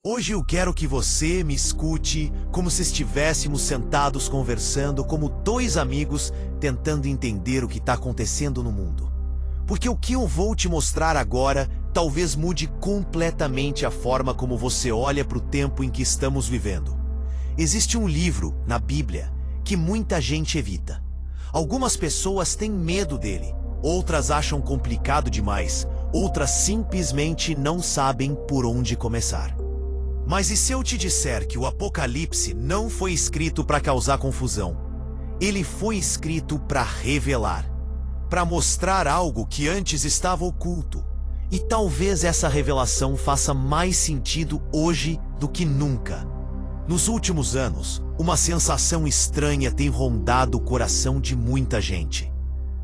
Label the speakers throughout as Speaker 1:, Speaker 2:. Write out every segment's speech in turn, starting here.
Speaker 1: Hoje eu quero que você me escute como se estivéssemos sentados conversando como dois amigos tentando entender o que está acontecendo no mundo. Porque o que eu vou te mostrar agora talvez mude completamente a forma como você olha para o tempo em que estamos vivendo. Existe um livro na Bíblia que muita gente evita. Algumas pessoas têm medo dele, outras acham complicado demais, outras simplesmente não sabem por onde começar. Mas e se eu te disser que o Apocalipse não foi escrito para causar confusão? Ele foi escrito para revelar, para mostrar algo que antes estava oculto. E talvez essa revelação faça mais sentido hoje do que nunca. Nos últimos anos, uma sensação estranha tem rondado o coração de muita gente.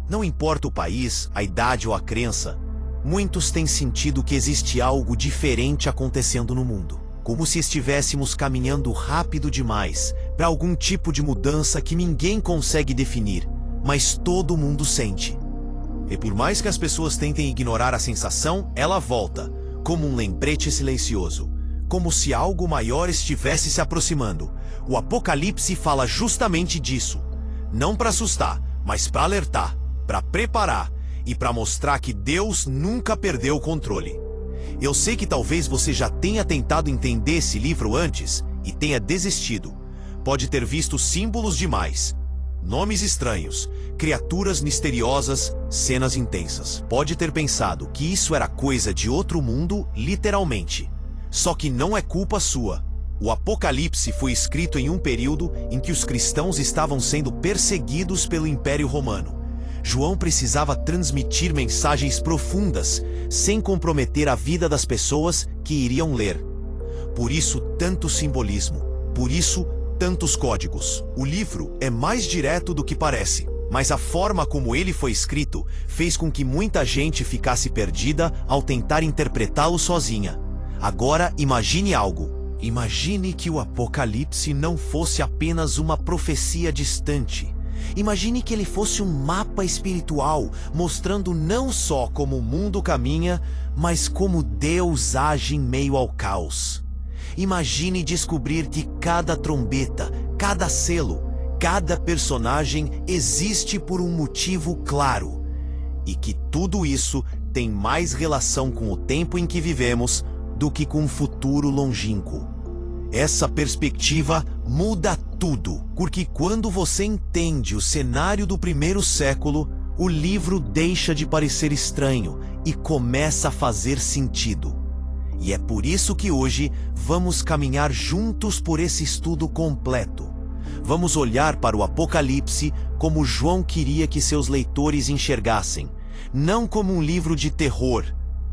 Speaker 1: Não importa o país, a idade ou a crença, muitos têm sentido que existe algo diferente acontecendo no mundo. Como se estivéssemos caminhando rápido demais para algum tipo de mudança que ninguém consegue definir, mas todo mundo sente. E por mais que as pessoas tentem ignorar a sensação, ela volta, como um lembrete silencioso, como se algo maior estivesse se aproximando. O Apocalipse fala justamente disso. Não para assustar, mas para alertar, para preparar e para mostrar que Deus nunca perdeu o controle. Eu sei que talvez você já tenha tentado entender esse livro antes e tenha desistido. Pode ter visto símbolos demais, nomes estranhos, criaturas misteriosas, cenas intensas. Pode ter pensado que isso era coisa de outro mundo, literalmente. Só que não é culpa sua. O Apocalipse foi escrito em um período em que os cristãos estavam sendo perseguidos pelo Império Romano. João precisava transmitir mensagens profundas, sem comprometer a vida das pessoas que iriam ler. Por isso, tanto simbolismo. Por isso, tantos códigos. O livro é mais direto do que parece, mas a forma como ele foi escrito fez com que muita gente ficasse perdida ao tentar interpretá-lo sozinha. Agora, imagine algo. Imagine que o Apocalipse não fosse apenas uma profecia distante. Imagine que ele fosse um mapa espiritual, mostrando não só como o mundo caminha, mas como Deus age em meio ao caos. Imagine descobrir que cada trombeta, cada selo, cada personagem existe por um motivo claro. E que tudo isso tem mais relação com o tempo em que vivemos do que com o futuro longínquo. Essa perspectiva muda tudo, porque quando você entende o cenário do primeiro século, o livro deixa de parecer estranho e começa a fazer sentido. E é por isso que hoje vamos caminhar juntos por esse estudo completo. Vamos olhar para o Apocalipse como João queria que seus leitores enxergassem, não como um livro de terror,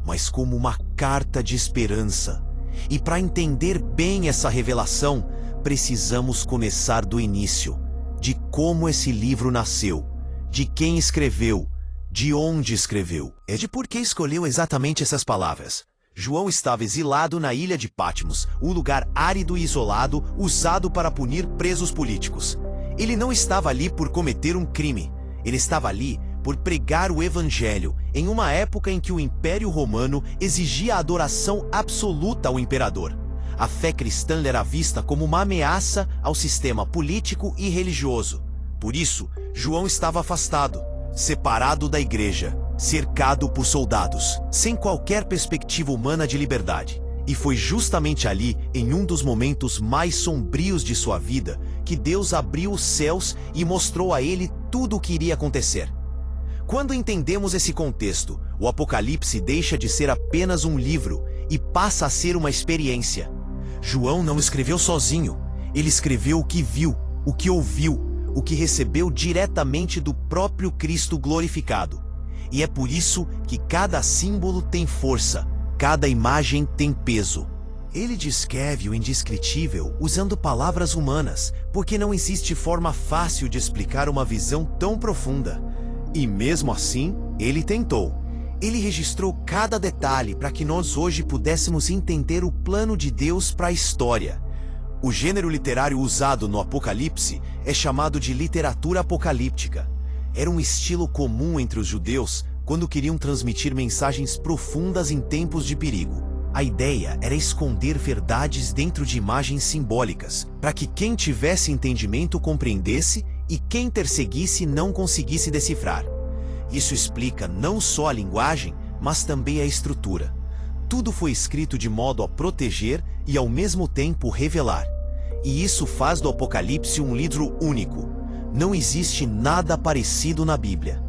Speaker 1: mas como uma carta de esperança. E para entender bem essa revelação, precisamos começar do início, de como esse livro nasceu, de quem escreveu, de onde escreveu, é de por que escolheu exatamente essas palavras. João estava exilado na ilha de Patmos, um lugar árido e isolado usado para punir presos políticos. Ele não estava ali por cometer um crime, ele estava ali por pregar o Evangelho, em uma época em que o Império Romano exigia a adoração absoluta ao imperador. A fé cristã era vista como uma ameaça ao sistema político e religioso. Por isso, João estava afastado, separado da igreja, cercado por soldados, sem qualquer perspectiva humana de liberdade. E foi justamente ali, em um dos momentos mais sombrios de sua vida, que Deus abriu os céus e mostrou a ele tudo o que iria acontecer. Quando entendemos esse contexto, o Apocalipse deixa de ser apenas um livro e passa a ser uma experiência. João não escreveu sozinho, ele escreveu o que viu, o que ouviu, o que recebeu diretamente do próprio Cristo glorificado. E é por isso que cada símbolo tem força, cada imagem tem peso. Ele descreve o indescritível usando palavras humanas, porque não existe forma fácil de explicar uma visão tão profunda. E mesmo assim, ele tentou. Ele registrou cada detalhe para que nós hoje pudéssemos entender o plano de Deus para a história. O gênero literário usado no Apocalipse é chamado de literatura apocalíptica. Era um estilo comum entre os judeus quando queriam transmitir mensagens profundas em tempos de perigo. A ideia era esconder verdades dentro de imagens simbólicas, para que quem tivesse entendimento compreendesse e quem perseguisse não conseguisse decifrar. Isso explica não só a linguagem, mas também a estrutura. Tudo foi escrito de modo a proteger e ao mesmo tempo revelar. E isso faz do Apocalipse um livro único. Não existe nada parecido na Bíblia.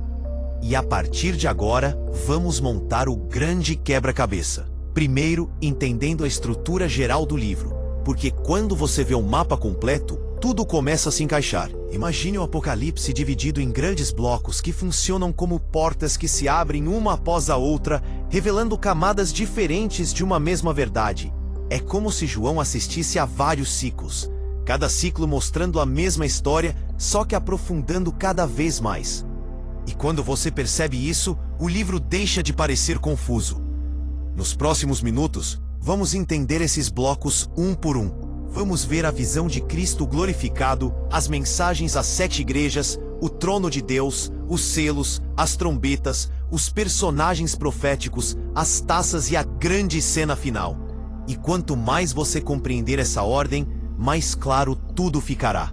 Speaker 1: E a partir de agora, vamos montar o grande quebra-cabeça. Primeiro, entendendo a estrutura geral do livro, porque quando você vê o mapa completo, tudo começa a se encaixar. Imagine o Apocalipse dividido em grandes blocos que funcionam como portas que se abrem uma após a outra, revelando camadas diferentes de uma mesma verdade. É como se João assistisse a vários ciclos, cada ciclo mostrando a mesma história, só que aprofundando cada vez mais. E quando você percebe isso, o livro deixa de parecer confuso. Nos próximos minutos, vamos entender esses blocos um por um. Vamos ver a visão de Cristo glorificado, as mensagens às 7 igrejas, o trono de Deus, os selos, as trombetas, os personagens proféticos, as taças e a grande cena final. E quanto mais você compreender essa ordem, mais claro tudo ficará.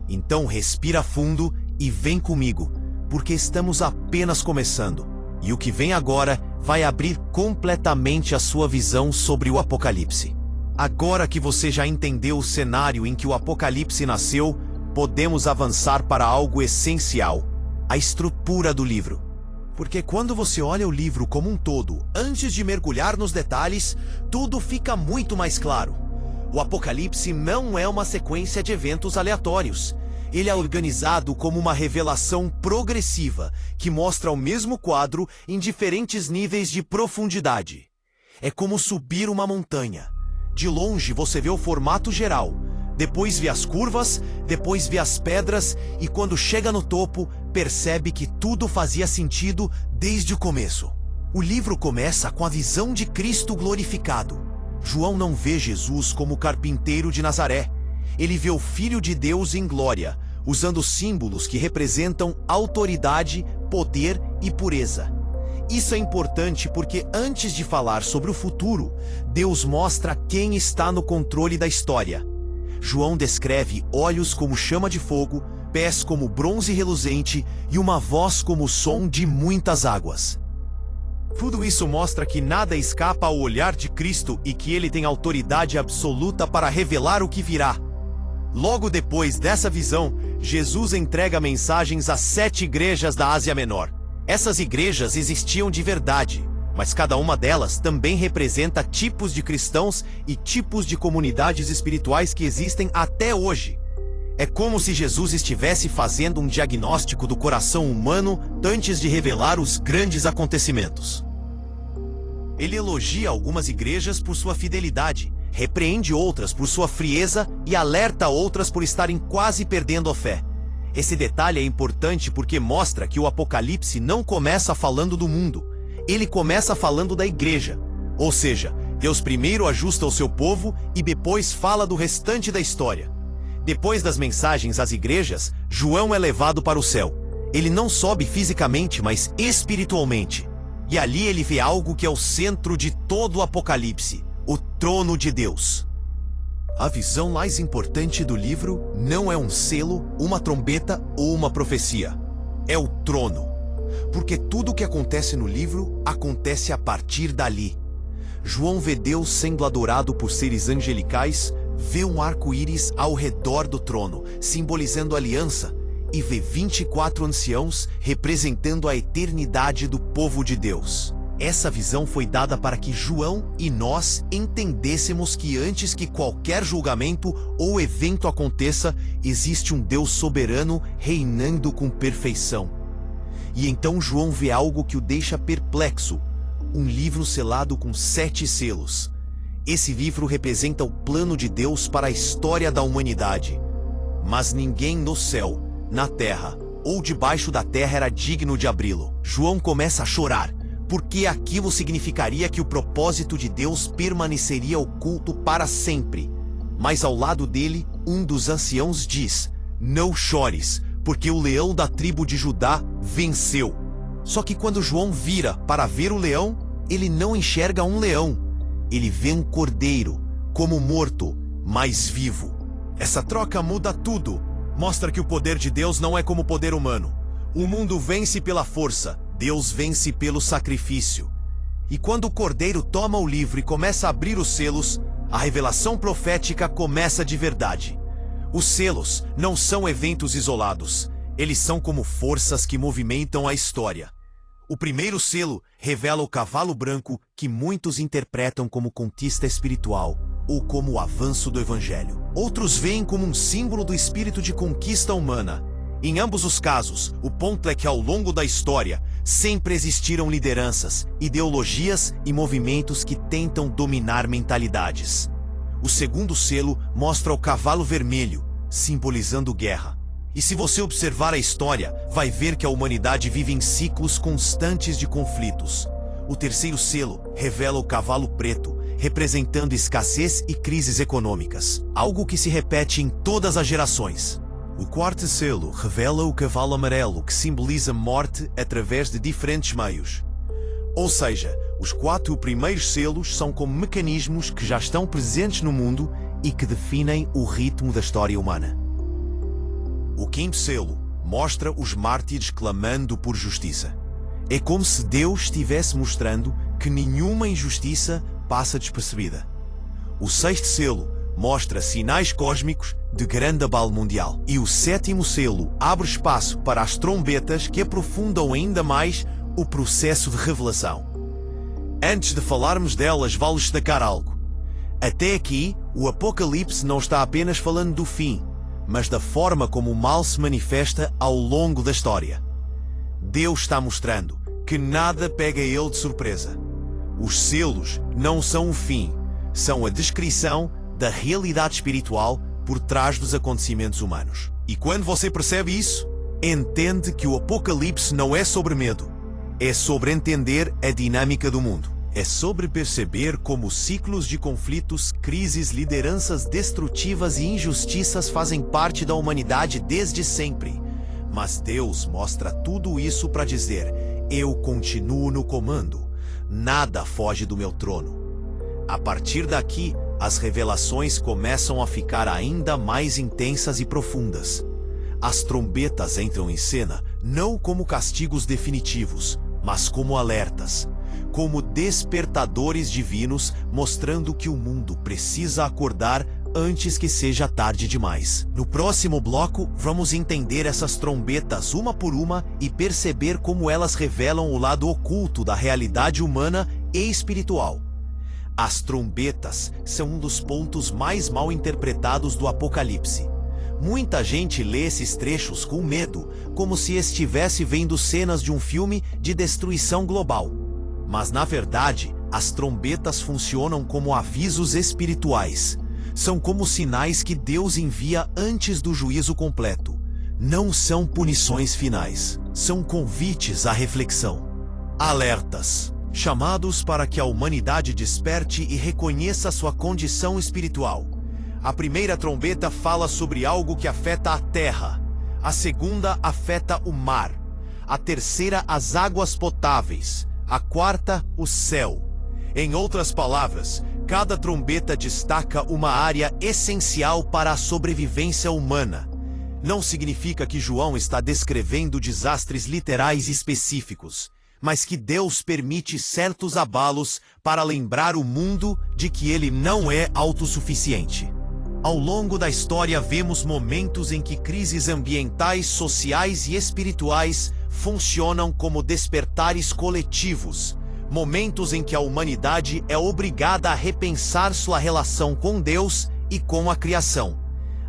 Speaker 1: Então respira fundo e vem comigo, porque estamos apenas começando. E o que vem agora vai abrir completamente a sua visão sobre o Apocalipse. Agora que você já entendeu o cenário em que o Apocalipse nasceu, podemos avançar para algo essencial: a estrutura do livro. Porque quando você olha o livro como um todo, antes de mergulhar nos detalhes, tudo fica muito mais claro. O Apocalipse não é uma sequência de eventos aleatórios. Ele é organizado como uma revelação progressiva, que mostra o mesmo quadro em diferentes níveis de profundidade. É como subir uma montanha. De longe você vê o formato geral, depois vê as curvas, depois vê as pedras, e quando chega no topo, percebe que tudo fazia sentido desde o começo. O livro começa com a visão de Cristo glorificado. João não vê Jesus como o carpinteiro de Nazaré. Ele vê o Filho de Deus em glória, usando símbolos que representam autoridade, poder e pureza. Isso é importante porque antes de falar sobre o futuro, Deus mostra quem está no controle da história. João descreve olhos como chama de fogo, pés como bronze reluzente e uma voz como o som de muitas águas. Tudo isso mostra que nada escapa ao olhar de Cristo e que ele tem autoridade absoluta para revelar o que virá. Logo depois dessa visão, Jesus entrega mensagens às 7 igrejas da Ásia Menor. Essas igrejas existiam de verdade, mas cada uma delas também representa tipos de cristãos e tipos de comunidades espirituais que existem até hoje. É como se Jesus estivesse fazendo um diagnóstico do coração humano antes de revelar os grandes acontecimentos. Ele elogia algumas igrejas por sua fidelidade, repreende outras por sua frieza e alerta outras por estarem quase perdendo a fé. Esse detalhe é importante porque mostra que o Apocalipse não começa falando do mundo, ele começa falando da igreja. Ou seja, Deus primeiro ajusta o seu povo e depois fala do restante da história. Depois das mensagens às igrejas, João é levado para o céu. Ele não sobe fisicamente, mas espiritualmente. E ali ele vê algo que é o centro de todo o Apocalipse: o trono de Deus. A visão mais importante do livro não é um selo, uma trombeta ou uma profecia. É o trono. Porque tudo o que acontece no livro acontece a partir dali. João vê Deus sendo adorado por seres angelicais, vê um arco-íris ao redor do trono, simbolizando a aliança, e vê 24 anciãos representando a eternidade do povo de Deus. Essa visão foi dada para que João e nós entendêssemos que antes que qualquer julgamento ou evento aconteça, existe um Deus soberano reinando com perfeição. E então João vê algo que o deixa perplexo: um livro selado com 7 selos. Esse livro representa o plano de Deus para a história da humanidade. Mas ninguém no céu, na terra ou debaixo da terra era digno de abri-lo. João começa a chorar, porque aquilo significaria que o propósito de Deus permaneceria oculto para sempre. Mas ao lado dele, um dos anciãos diz: "Não chores, porque o leão da tribo de Judá venceu." Só que quando João vira para ver o leão, ele não enxerga um leão. ele vê um cordeiro, como morto, mas vivo. Essa troca muda tudo. Mostra que o poder de Deus não é como o poder humano. O mundo vence pela força, Deus vence pelo sacrifício. E quando o cordeiro toma o livro e começa a abrir os selos, a revelação profética começa de verdade. Os selos não são eventos isolados. Eles são como forças que movimentam a história. O primeiro selo revela o cavalo branco, que muitos interpretam como conquista espiritual ou como o avanço do evangelho. Outros veem como um símbolo do espírito de conquista humana. Em ambos os casos, o ponto é que ao longo da história, sempre existiram lideranças, ideologias e movimentos que tentam dominar mentalidades. O segundo selo mostra o cavalo vermelho, simbolizando guerra. E se você observar a história, vai ver que a humanidade vive em ciclos constantes de conflitos. O terceiro selo revela o cavalo preto, representando escassez e crises econômicas, algo que se repete em todas as gerações. O quarto selo revela o cavalo amarelo, que simboliza morte através de diferentes meios. Ou seja, os 4 primeiros selos são como mecanismos que já estão presentes no mundo e que definem o ritmo da história humana. O quinto selo mostra os mártires clamando por justiça. É como se Deus estivesse mostrando que nenhuma injustiça passa despercebida. O sexto selo mostra sinais cósmicos de grande abalo mundial. E o sétimo selo abre espaço para as trombetas, que aprofundam ainda mais o processo de revelação. Antes de falarmos delas, vale destacar algo. Até aqui, o Apocalipse não está apenas falando do fim, mas da forma como o mal se manifesta ao longo da história. Deus está mostrando que nada pega ele de surpresa. Os selos não são o fim, são a descrição da realidade espiritual por trás dos acontecimentos humanos. E quando você percebe isso, entende que o Apocalipse não é sobre medo, é sobre entender a dinâmica do mundo. É sobre perceber como ciclos de conflitos, crises, lideranças destrutivas e injustiças fazem parte da humanidade desde sempre. Mas Deus mostra tudo isso para dizer: eu continuo no comando. Nada foge do meu trono. A partir daqui, as revelações começam a ficar ainda mais intensas e profundas. As trombetas entram em cena não como castigos definitivos, mas como alertas, como despertadores divinos, mostrando que o mundo precisa acordar antes que seja tarde demais. No próximo bloco, vamos entender essas trombetas uma por uma e perceber como elas revelam o lado oculto da realidade humana e espiritual. As trombetas são um dos pontos mais mal interpretados do Apocalipse. Muita gente lê esses trechos com medo, como se estivesse vendo cenas de um filme de destruição global. Mas, na verdade, as trombetas funcionam como avisos espirituais. São como sinais que Deus envia antes do juízo completo. Não são punições finais, são convites à reflexão. Alertas, chamados para que a humanidade desperte e reconheça sua condição espiritual. A primeira trombeta fala sobre algo que afeta a terra. A segunda afeta o mar. A terceira, as águas potáveis. A quarta, o céu. Em outras palavras, cada trombeta destaca uma área essencial para a sobrevivência humana. Não significa que João está descrevendo desastres literais específicos, mas que Deus permite certos abalos para lembrar o mundo de que ele não é autossuficiente. Ao longo da história, vemos momentos em que crises ambientais, sociais e espirituais funcionam como despertares coletivos, momentos em que a humanidade é obrigada a repensar sua relação com Deus e com a criação.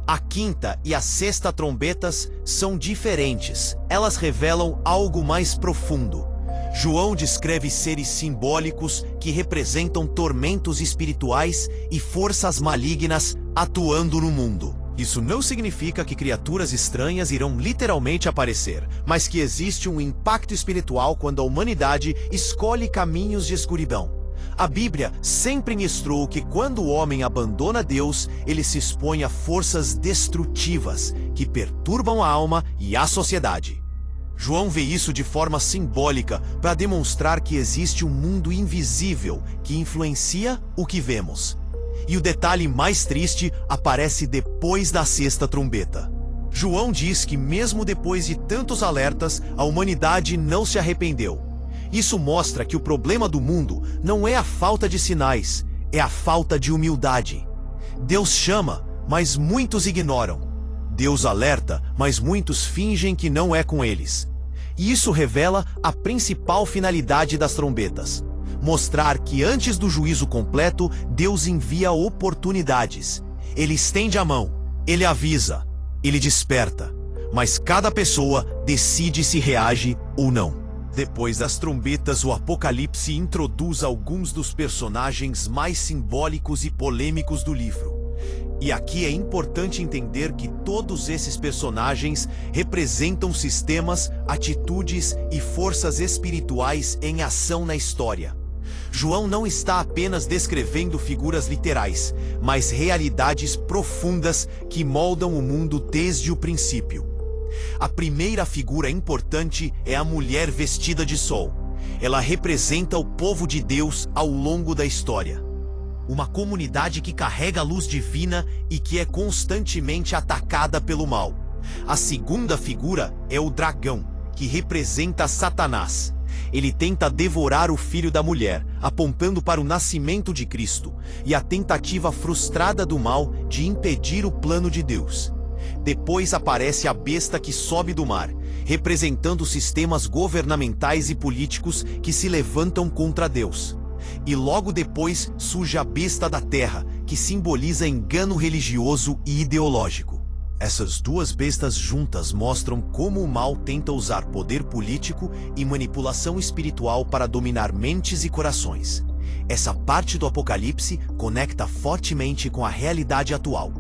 Speaker 1: A quinta e a sexta trombetas são diferentes, elas revelam algo mais profundo. João descreve seres simbólicos que representam tormentos espirituais e forças malignas atuando no mundo. Isso não significa que criaturas estranhas irão literalmente aparecer, mas que existe um impacto espiritual quando a humanidade escolhe caminhos de escuridão. A Bíblia sempre mostrou que quando o homem abandona Deus, ele se expõe a forças destrutivas que perturbam a alma e a sociedade. João vê isso de forma simbólica para demonstrar que existe um mundo invisível que influencia o que vemos. E o detalhe mais triste aparece depois da sexta trombeta. João diz que mesmo depois de tantos alertas, a humanidade não se arrependeu. Isso mostra que o problema do mundo não é a falta de sinais, é a falta de humildade. Deus chama, mas muitos ignoram. Deus alerta, mas muitos fingem que não é com eles. E isso revela a principal finalidade das trombetas: mostrar que antes do juízo completo, Deus envia oportunidades. Ele estende a mão, ele avisa, ele desperta, mas cada pessoa decide se reage ou não. Depois das trombetas, o Apocalipse introduz alguns dos personagens mais simbólicos e polêmicos do livro. E aqui é importante entender que todos esses personagens representam sistemas, atitudes e forças espirituais em ação na história. João não está apenas descrevendo figuras literais, mas realidades profundas que moldam o mundo desde o princípio. A primeira figura importante é a mulher vestida de sol. Ela representa o povo de Deus ao longo da história. Uma comunidade que carrega a luz divina e que é constantemente atacada pelo mal. A segunda figura é o dragão, que representa Satanás. Ele tenta devorar o filho da mulher, apontando para o nascimento de Cristo e a tentativa frustrada do mal de impedir o plano de Deus. Depois aparece a besta que sobe do mar, representando sistemas governamentais e políticos que se levantam contra Deus. E logo depois surge a besta da terra, que simboliza engano religioso e ideológico. Essas duas bestas juntas mostram como o mal tenta usar poder político e manipulação espiritual para dominar mentes e corações. Essa parte do Apocalipse conecta fortemente com a realidade atual.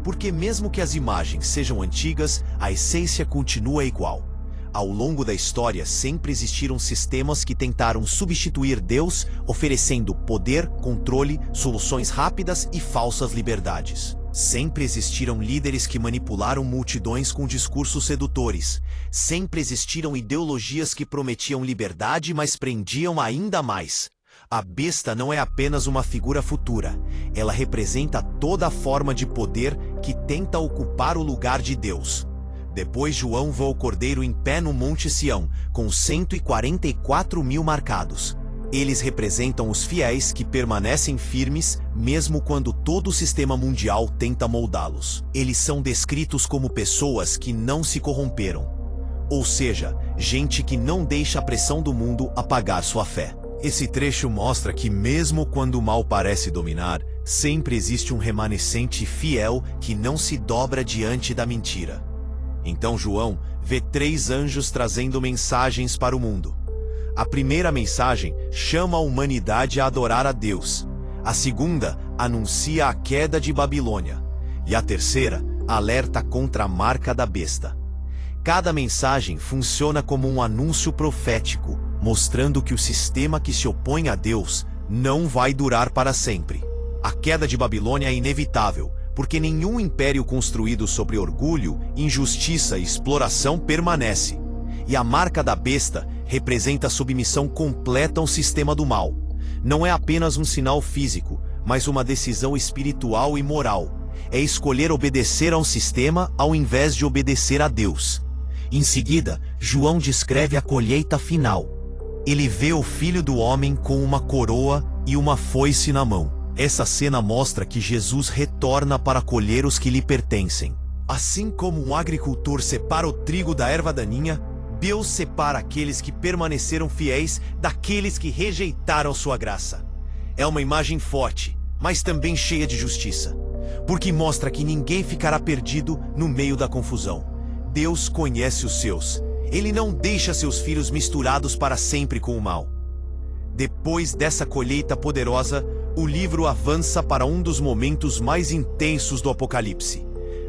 Speaker 1: Porque mesmo que as imagens sejam antigas, a essência continua igual. Ao longo da história, sempre existiram sistemas que tentaram substituir Deus, oferecendo poder, controle, soluções rápidas e falsas liberdades. Sempre existiram líderes que manipularam multidões com discursos sedutores. Sempre existiram ideologias que prometiam liberdade, mas prendiam ainda mais. A besta não é apenas uma figura futura. Ela representa toda a forma de poder que tenta ocupar o lugar de Deus. Depois João vê o Cordeiro em pé no Monte Sião, com 144.000 marcados. Eles representam os fiéis que permanecem firmes, mesmo quando todo o sistema mundial tenta moldá-los. Eles são descritos como pessoas que não se corromperam. Ou seja, gente que não deixa a pressão do mundo apagar sua fé. Esse trecho mostra que mesmo quando o mal parece dominar, sempre existe um remanescente fiel que não se dobra diante da mentira. Então João vê 3 anjos trazendo mensagens para o mundo. A primeira mensagem chama a humanidade a adorar a Deus. A segunda anuncia a queda de Babilônia. E a terceira alerta contra a marca da besta. Cada mensagem funciona como um anúncio profético, mostrando que o sistema que se opõe a Deus não vai durar para sempre. A queda de Babilônia é inevitável, porque nenhum império construído sobre orgulho, injustiça e exploração permanece. E a marca da besta representa a submissão completa ao sistema do mal. Não é apenas um sinal físico, mas uma decisão espiritual e moral. É escolher obedecer a um sistema ao invés de obedecer a Deus. Em seguida, João descreve a colheita final. Ele vê o Filho do Homem com uma coroa e uma foice na mão. Essa cena mostra que Jesus retorna para colher os que lhe pertencem. Assim como um agricultor separa o trigo da erva daninha, Deus separa aqueles que permaneceram fiéis daqueles que rejeitaram sua graça. É uma imagem forte, mas também cheia de justiça, porque mostra que ninguém ficará perdido no meio da confusão. Deus conhece os seus. Ele não deixa seus filhos misturados para sempre com o mal. Depois dessa colheita poderosa, o livro avança para um dos momentos mais intensos do Apocalipse.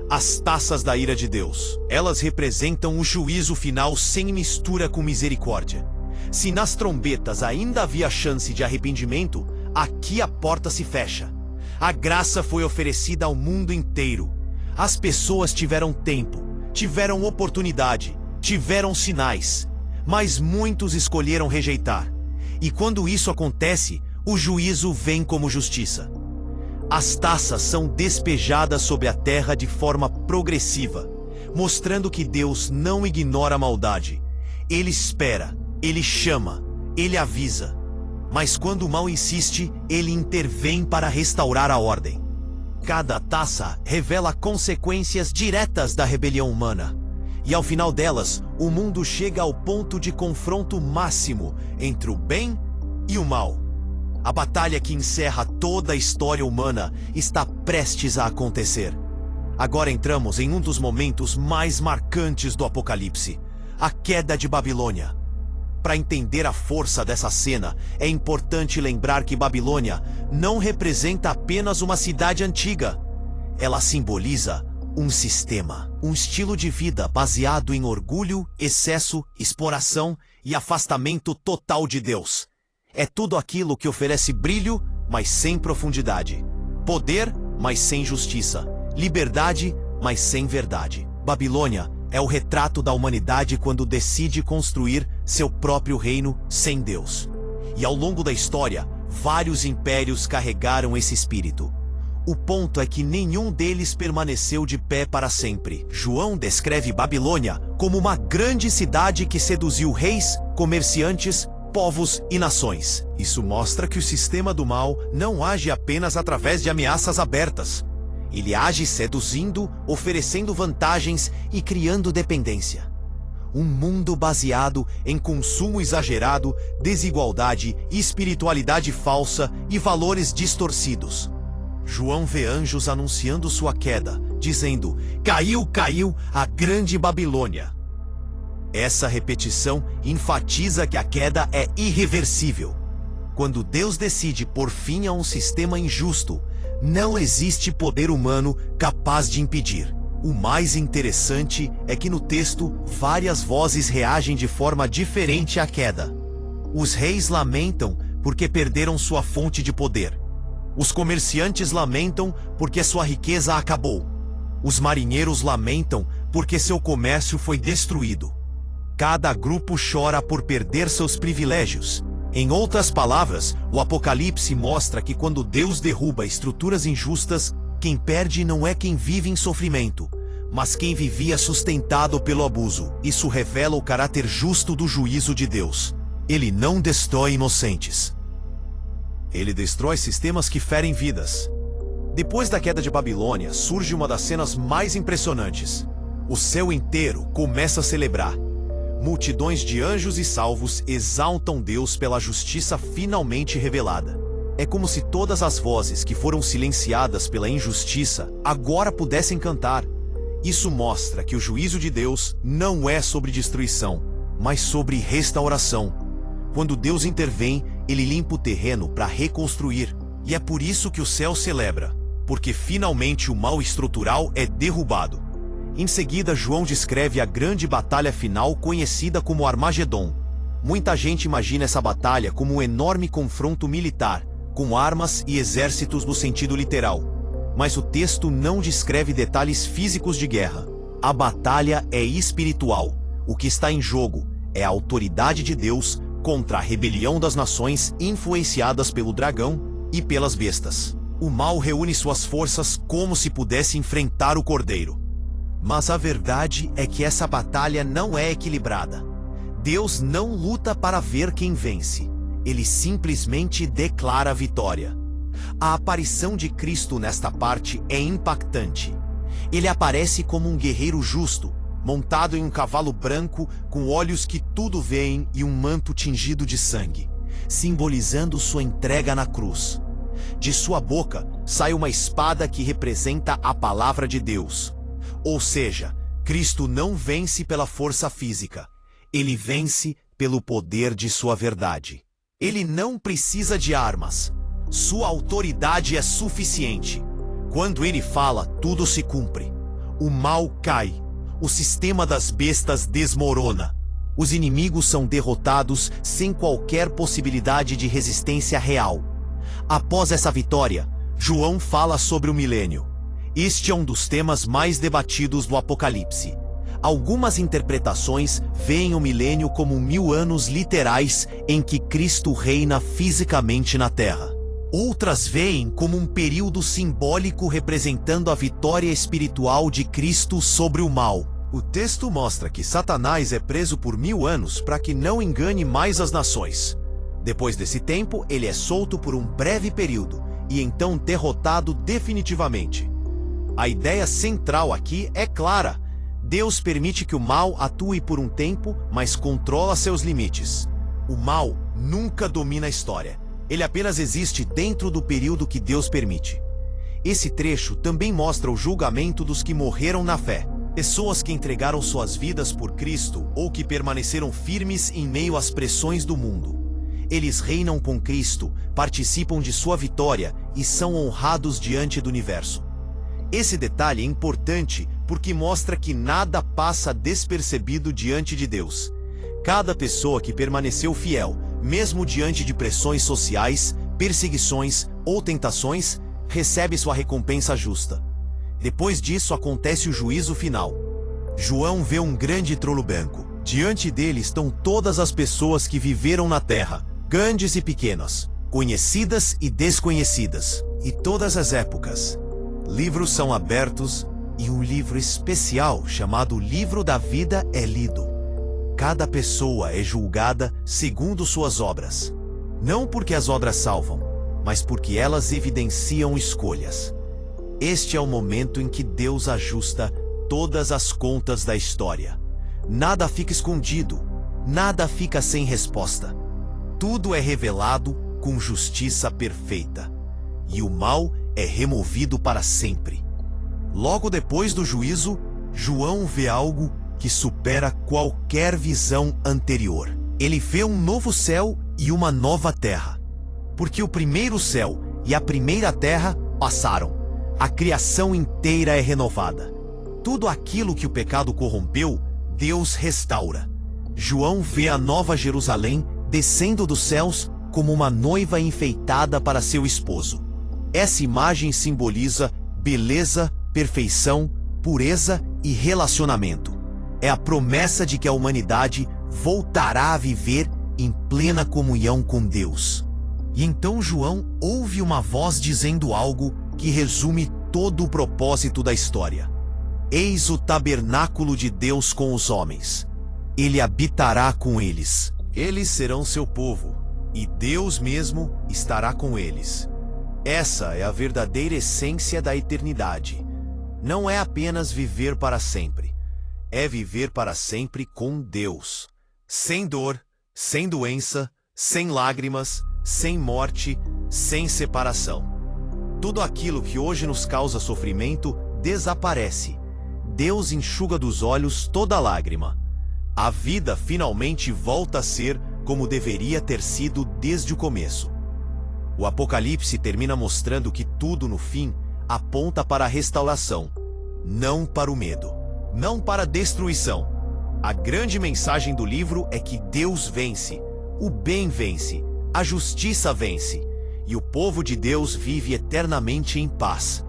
Speaker 1: As taças da ira de Deus. Elas representam o juízo final sem mistura com misericórdia. Se nas trombetas ainda havia chance de arrependimento, aqui a porta se fecha. A graça foi oferecida ao mundo inteiro. As pessoas tiveram tempo, tiveram oportunidade, tiveram sinais, mas muitos escolheram rejeitar. E quando isso acontece, o juízo vem como justiça. As taças são despejadas sobre a terra de forma progressiva, mostrando que Deus não ignora a maldade. Ele espera, ele chama, ele avisa. Mas quando o mal insiste, ele intervém para restaurar a ordem. Cada taça revela consequências diretas da rebelião humana. E ao final delas, o mundo chega ao ponto de confronto máximo entre o bem e o mal. A batalha que encerra toda a história humana está prestes a acontecer. Agora entramos em um dos momentos mais marcantes do Apocalipse, a queda de Babilônia. Para entender a força dessa cena, é importante lembrar que Babilônia não representa apenas uma cidade antiga. Ela simboliza um sistema, um estilo de vida baseado em orgulho, excesso, exploração e afastamento total de Deus. É tudo aquilo que oferece brilho, mas sem profundidade. Poder, mas sem justiça. Liberdade, mas sem verdade. Babilônia é o retrato da humanidade quando decide construir seu próprio reino sem Deus. E ao longo da história, vários impérios carregaram esse espírito. O ponto é que nenhum deles permaneceu de pé para sempre. João descreve Babilônia como uma grande cidade que seduziu reis, comerciantes, povos e nações. Isso mostra que o sistema do mal não age apenas através de ameaças abertas. Ele age seduzindo, oferecendo vantagens e criando dependência. Um mundo baseado em consumo exagerado, desigualdade, espiritualidade falsa e valores distorcidos. João vê anjos anunciando sua queda, dizendo: "Caiu, caiu a grande Babilônia." Essa repetição enfatiza que a queda é irreversível. Quando Deus decide pôr fim a um sistema injusto, não existe poder humano capaz de impedir. O mais interessante é que no texto, várias vozes reagem de forma diferente à queda. Os reis lamentam porque perderam sua fonte de poder. Os comerciantes lamentam porque sua riqueza acabou. Os marinheiros lamentam porque seu comércio foi destruído. Cada grupo chora por perder seus privilégios. Em outras palavras, o Apocalipse mostra que quando Deus derruba estruturas injustas, quem perde não é quem vive em sofrimento, mas quem vivia sustentado pelo abuso. Isso revela o caráter justo do juízo de Deus. Ele não destrói inocentes. Ele destrói sistemas que ferem vidas. Depois da queda de Babilônia, surge uma das cenas mais impressionantes. O céu inteiro começa a celebrar. Multidões de anjos e salvos exaltam Deus pela justiça finalmente revelada. É como se todas as vozes que foram silenciadas pela injustiça agora pudessem cantar. Isso mostra que o juízo de Deus não é sobre destruição, mas sobre restauração. Quando Deus intervém, ele limpa o terreno para reconstruir. E é por isso que o céu celebra, porque finalmente o mal estrutural é derrubado. Em seguida, João descreve a grande batalha final conhecida como Armagedon. Muita gente imagina essa batalha como um enorme confronto militar, com armas e exércitos no sentido literal. Mas o texto não descreve detalhes físicos de guerra. A batalha é espiritual. O que está em jogo é a autoridade de Deus contra a rebelião das nações influenciadas pelo dragão e pelas bestas. O mal reúne suas forças como se pudesse enfrentar o cordeiro. Mas a verdade é que essa batalha não é equilibrada. Deus não luta para ver quem vence. Ele simplesmente declara a vitória. A aparição de Cristo nesta parte é impactante. Ele aparece como um guerreiro justo, montado em um cavalo branco, com olhos que tudo veem e um manto tingido de sangue, simbolizando sua entrega na cruz. De sua boca sai uma espada que representa a palavra de Deus. Ou seja, Cristo não vence pela força física. Ele vence pelo poder de sua verdade. Ele não precisa de armas. Sua autoridade é suficiente. Quando ele fala, tudo se cumpre. O mal cai. O sistema das bestas desmorona. Os inimigos são derrotados sem qualquer possibilidade de resistência real. Após essa vitória, João fala sobre o milênio. Este é um dos temas mais debatidos do Apocalipse. Algumas interpretações veem o milênio como 1000 anos literais em que Cristo reina fisicamente na Terra. Outras veem como um período simbólico representando a vitória espiritual de Cristo sobre o mal. O texto mostra que Satanás é preso por 1000 anos para que não engane mais as nações. Depois desse tempo, ele é solto por um breve período e então derrotado definitivamente. A ideia central aqui é clara. Deus permite que o mal atue por um tempo, mas controla seus limites. O mal nunca domina a história. Ele apenas existe dentro do período que Deus permite. Esse trecho também mostra o julgamento dos que morreram na fé. Pessoas que entregaram suas vidas por Cristo ou que permaneceram firmes em meio às pressões do mundo. Eles reinam com Cristo, participam de sua vitória e são honrados diante do universo. Esse detalhe é importante porque mostra que nada passa despercebido diante de Deus. Cada pessoa que permaneceu fiel, mesmo diante de pressões sociais, perseguições ou tentações, recebe sua recompensa justa. Depois disso acontece o juízo final. João vê um grande trono branco. Diante dele estão todas as pessoas que viveram na terra, grandes e pequenas, conhecidas e desconhecidas, e todas as épocas. Livros são abertos e um livro especial chamado Livro da Vida é lido. Cada pessoa é julgada segundo suas obras. Não porque as obras salvam, mas porque elas evidenciam escolhas. Este é o momento em que Deus ajusta todas as contas da história. Nada fica escondido, nada fica sem resposta. Tudo é revelado com justiça perfeita. E o mal é removido para sempre. Logo depois do juízo, João vê algo que supera qualquer visão anterior. Ele vê um novo céu e uma nova terra. Porque o primeiro céu e a primeira terra passaram. A criação inteira é renovada. Tudo aquilo que o pecado corrompeu, Deus restaura. João vê a nova Jerusalém descendo dos céus como uma noiva enfeitada para seu esposo. Essa imagem simboliza beleza, perfeição, pureza e relacionamento. É a promessa de que a humanidade voltará a viver em plena comunhão com Deus. E então João ouve uma voz dizendo algo que resume todo o propósito da história. Eis o tabernáculo de Deus com os homens. Ele habitará com eles. Eles serão seu povo, e Deus mesmo estará com eles. Essa é a verdadeira essência da eternidade. Não é apenas viver para sempre. É viver para sempre com Deus. Sem dor, sem doença, sem lágrimas, sem morte, sem separação. Tudo aquilo que hoje nos causa sofrimento desaparece. Deus enxuga dos olhos toda lágrima. A vida finalmente volta a ser como deveria ter sido desde o começo. O Apocalipse termina mostrando que tudo no fim aponta para a restauração, não para o medo. Não para a destruição. A grande mensagem do livro é que Deus vence, o bem vence, a justiça vence, e o povo de Deus vive eternamente em paz.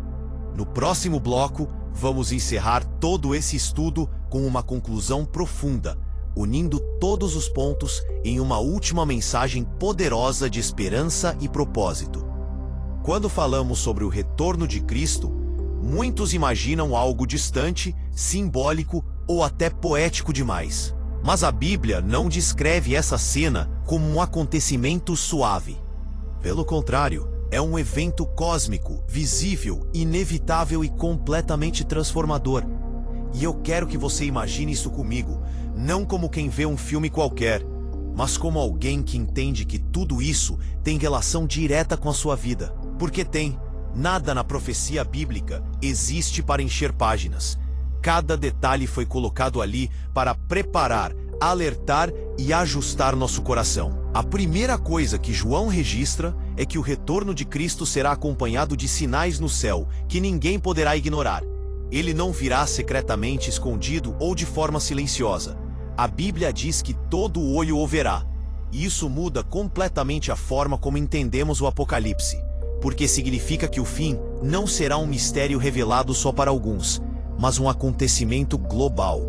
Speaker 1: No próximo bloco, vamos encerrar todo esse estudo com uma conclusão profunda, unindo todos os pontos em uma última mensagem poderosa de esperança e propósito. Quando falamos sobre o retorno de Cristo, muitos imaginam algo distante, simbólico ou até poético demais. Mas a Bíblia não descreve essa cena como um acontecimento suave. Pelo contrário, é um evento cósmico, visível, inevitável e completamente transformador. E eu quero que você imagine isso comigo, não como quem vê um filme qualquer, mas como alguém que entende que tudo isso tem relação direta com a sua vida. Porque tem. Nada na profecia bíblica existe para encher páginas. Cada detalhe foi colocado ali para preparar, alertar e ajustar nosso coração. A primeira coisa que João registra é que o retorno de Cristo será acompanhado de sinais no céu que ninguém poderá ignorar. Ele não virá secretamente escondido ou de forma silenciosa. A Bíblia diz que todo olho o verá. E isso muda completamente a forma como entendemos o Apocalipse. Porque significa que o fim não será um mistério revelado só para alguns, mas um acontecimento global.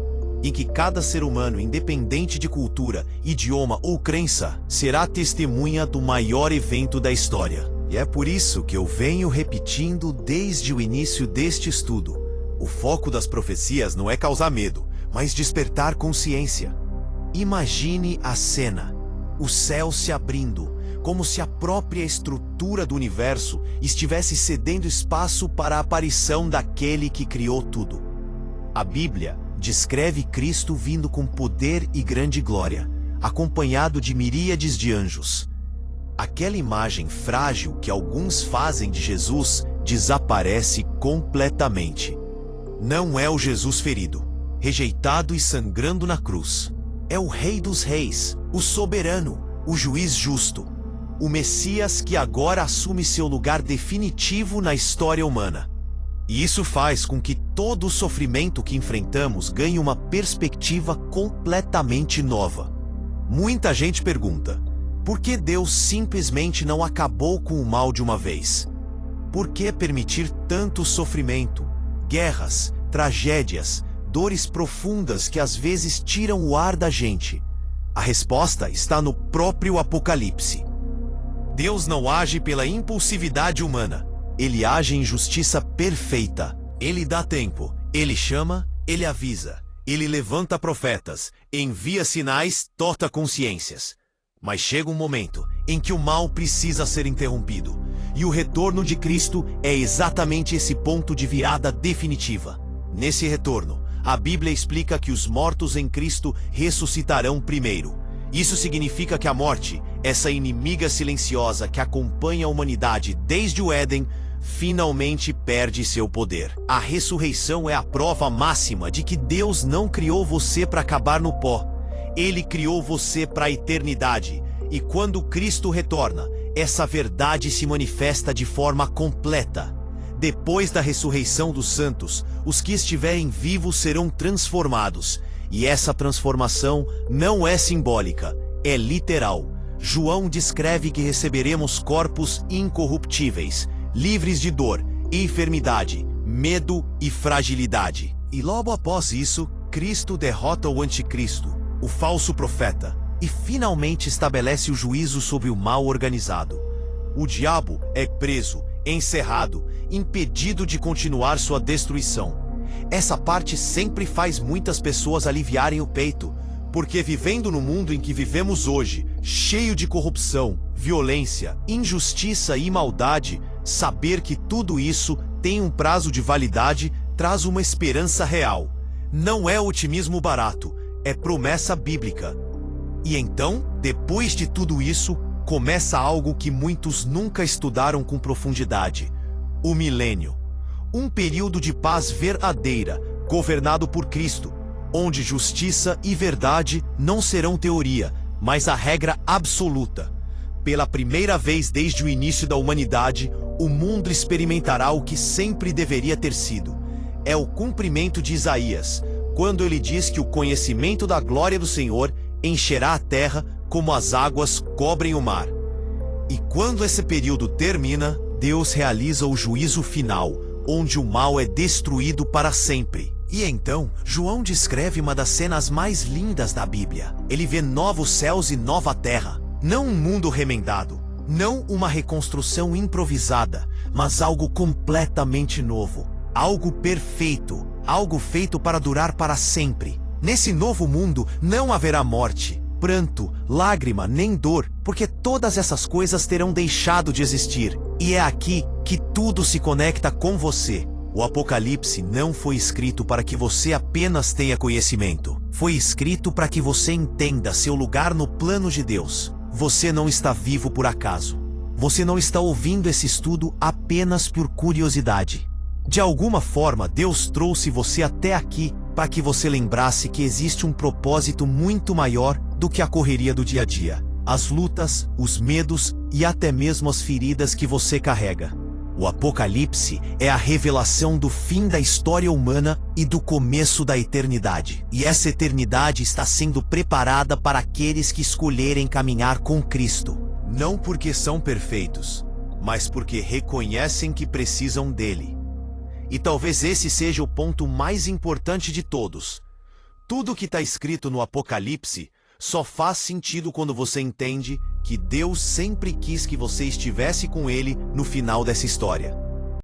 Speaker 1: em que cada ser humano, independente de cultura, idioma ou crença, será testemunha do maior evento da história. E é por isso que eu venho repetindo desde o início deste estudo. O foco das profecias não é causar medo, mas despertar consciência. Imagine a cena: o céu se abrindo, como se a própria estrutura do universo estivesse cedendo espaço para a aparição daquele que criou tudo. A Bíblia descreve Cristo vindo com poder e grande glória, acompanhado de miríades de anjos. Aquela imagem frágil que alguns fazem de Jesus desaparece completamente. Não é o Jesus ferido, rejeitado e sangrando na cruz. É o Rei dos Reis, o soberano, o juiz justo, o Messias que agora assume seu lugar definitivo na história humana. E isso faz com que todo o sofrimento que enfrentamos ganhe uma perspectiva completamente nova. Muita gente pergunta: por que Deus simplesmente não acabou com o mal de uma vez? Por que permitir tanto sofrimento, guerras, tragédias, dores profundas que às vezes tiram o ar da gente? A resposta está no próprio Apocalipse. Deus não age pela impulsividade humana. Ele age em justiça perfeita. Ele dá tempo, ele chama, ele avisa, ele levanta profetas, envia sinais, torta consciências. Mas chega um momento em que o mal precisa ser interrompido. E o retorno de Cristo é exatamente esse ponto de virada definitiva. Nesse retorno, a Bíblia explica que os mortos em Cristo ressuscitarão primeiro. Isso significa que a morte, essa inimiga silenciosa que acompanha a humanidade desde o Éden, finalmente perde seu poder. A ressurreição é a prova máxima de que Deus não criou você para acabar no pó. Ele criou você para a eternidade. E quando Cristo retorna, essa verdade se manifesta de forma completa. Depois da ressurreição dos santos, os que estiverem vivos serão transformados. E essa transformação não é simbólica, é literal. João descreve que receberemos corpos incorruptíveis, livres de dor, enfermidade, medo e fragilidade. E logo após isso, Cristo derrota o anticristo, o falso profeta, e finalmente estabelece o juízo sobre o mal organizado. O diabo é preso, encerrado, impedido de continuar sua destruição. Essa parte sempre faz muitas pessoas aliviarem o peito, porque vivendo no mundo em que vivemos hoje, cheio de corrupção, violência, injustiça e maldade, saber que tudo isso tem um prazo de validade traz uma esperança real. Não é otimismo barato, é promessa bíblica. E então, depois de tudo isso, começa algo que muitos nunca estudaram com profundidade: o milênio. Um período de paz verdadeira, governado por Cristo, onde justiça e verdade não serão teoria, mas a regra absoluta. Pela primeira vez desde o início da humanidade, o mundo experimentará o que sempre deveria ter sido. É o cumprimento de Isaías, quando ele diz que o conhecimento da glória do Senhor encherá a terra como as águas cobrem o mar. E quando esse período termina, Deus realiza o juízo final, onde o mal é destruído para sempre. E então, João descreve uma das cenas mais lindas da Bíblia. Ele vê novos céus e nova terra. Não um mundo remendado, não uma reconstrução improvisada, mas algo completamente novo. Algo perfeito, algo feito para durar para sempre. Nesse novo mundo não haverá morte, pranto, lágrima, nem dor, porque todas essas coisas terão deixado de existir. E é aqui que tudo se conecta com você. O Apocalipse não foi escrito para que você apenas tenha conhecimento. Foi escrito para que você entenda seu lugar no plano de Deus. Você não está vivo por acaso. Você não está ouvindo esse estudo apenas por curiosidade. De alguma forma, Deus trouxe você até aqui para que você lembrasse que existe um propósito muito maior do que a correria do dia a dia, as lutas, os medos e até mesmo as feridas que você carrega. O Apocalipse é a revelação do fim da história humana e do começo da eternidade. E essa eternidade está sendo preparada para aqueles que escolherem caminhar com Cristo. Não porque são perfeitos, mas porque reconhecem que precisam dele. E talvez esse seja o ponto mais importante de todos. Tudo que está escrito no Apocalipse só faz sentido quando você entende que Deus sempre quis que você estivesse com Ele no final dessa história.